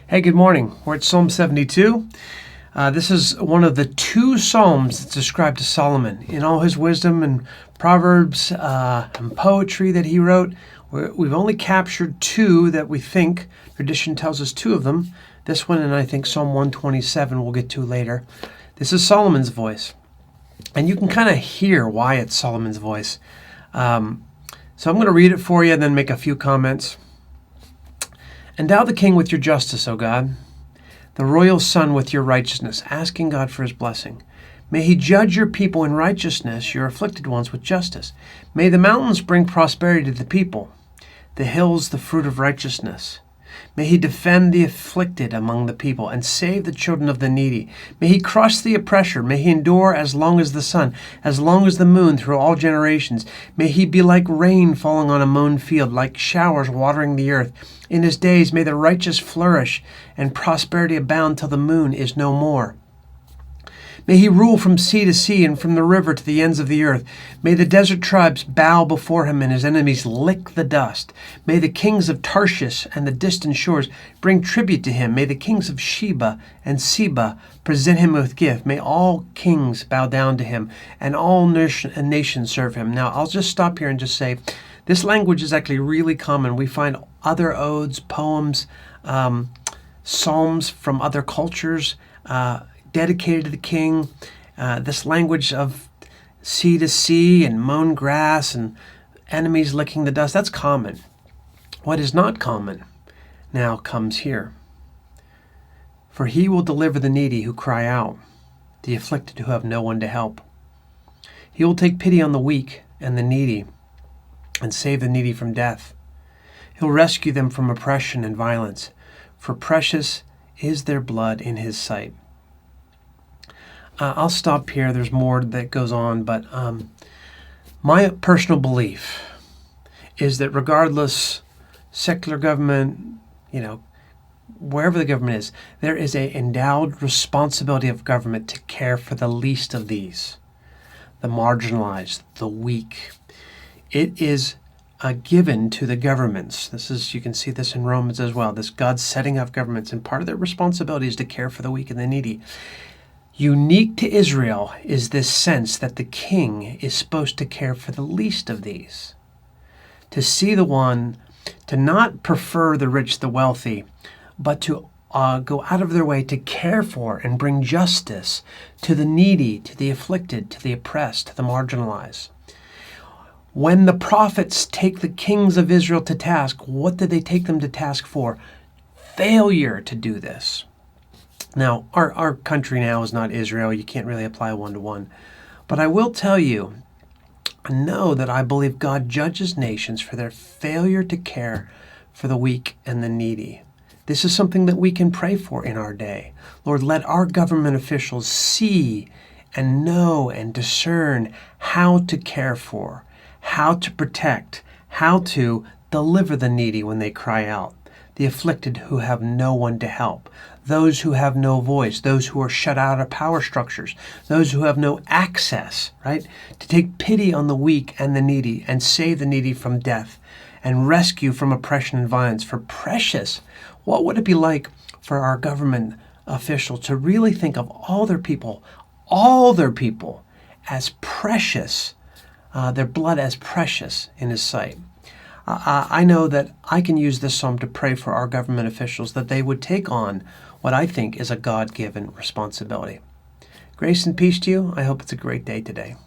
Hey, good morning. We're at Psalm 72. This is one of the two Psalms that's ascribed to Solomon. In all his wisdom and Proverbs and poetry that he wrote, we've only captured two that we think, tradition tells us two of them. This one and I think Psalm 127 we'll get to later. This is Solomon's voice. And you can kind of hear why it's Solomon's voice. So I'm going to read it for you and then make a few comments. Endow the king with your justice, O God, the royal son with your righteousness, asking God for his blessing. May he judge your people in righteousness, your afflicted ones with justice. May the mountains bring prosperity to the people, the hills the fruit of righteousness. May he defend the afflicted among the people and save the children of the needy. May he crush the oppressor. May he endure as long as the sun, as long as the moon through all generations. May he be like rain falling on a mown field, like showers watering the earth. In his days may the righteous flourish and prosperity abound till the moon is no more. May he rule from sea to sea and from the river to the ends of the earth. May the desert tribes bow before him and his enemies lick the dust. May the kings of Tarshish and the distant shores bring tribute to him. May the kings of Sheba and Seba present him with gift. May all kings bow down to him and all nations serve him. Now, I'll just stop here and just say, this language is actually really common. We find other odes, poems, psalms from other cultures, dedicated to the king, this language of sea to sea and mown grass and enemies licking the dust, that's common. What is not common now comes here. For he will deliver the needy who cry out, the afflicted who have no one to help. He will take pity on the weak and the needy and save the needy from death. He'll rescue them from oppression and violence, for precious is their blood in his sight. I'll stop here. There's more that goes on, but my personal belief is that regardless, secular government, wherever the government is, there is an endowed responsibility of government to care for the least of these, the marginalized, the weak. It is given to the governments. You can see this in Romans as well. This God's setting up governments, and part of their responsibility is to care for the weak and the needy. Unique to Israel is this sense that the king is supposed to care for the least of these, to see the one, to not prefer the rich, the wealthy, but to go out of their way to care for and bring justice to the needy, to the afflicted, to the oppressed, to the marginalized. When the prophets take the kings of Israel to task, what did they take them to task for? Failure to do this. Now, our country now is not Israel. You can't really apply one-to-one. But I will tell you, I know that I believe God judges nations for their failure to care for the weak and the needy. This is something that we can pray for in our day. Lord, let our government officials see and know and discern how to care for, how to protect, how to deliver the needy when they cry out, the afflicted who have no one to help, those who have no voice, those who are shut out of power structures, those who have no access, right? To take pity on the weak and the needy and save the needy from death and rescue from oppression and violence. For precious, what would it be like for our government officials to really think of all their people as precious, their blood as precious in his sight? I know that I can use this psalm to pray for our government officials, that they would take on what I think is a God-given responsibility. Grace and peace to you. I hope it's a great day today.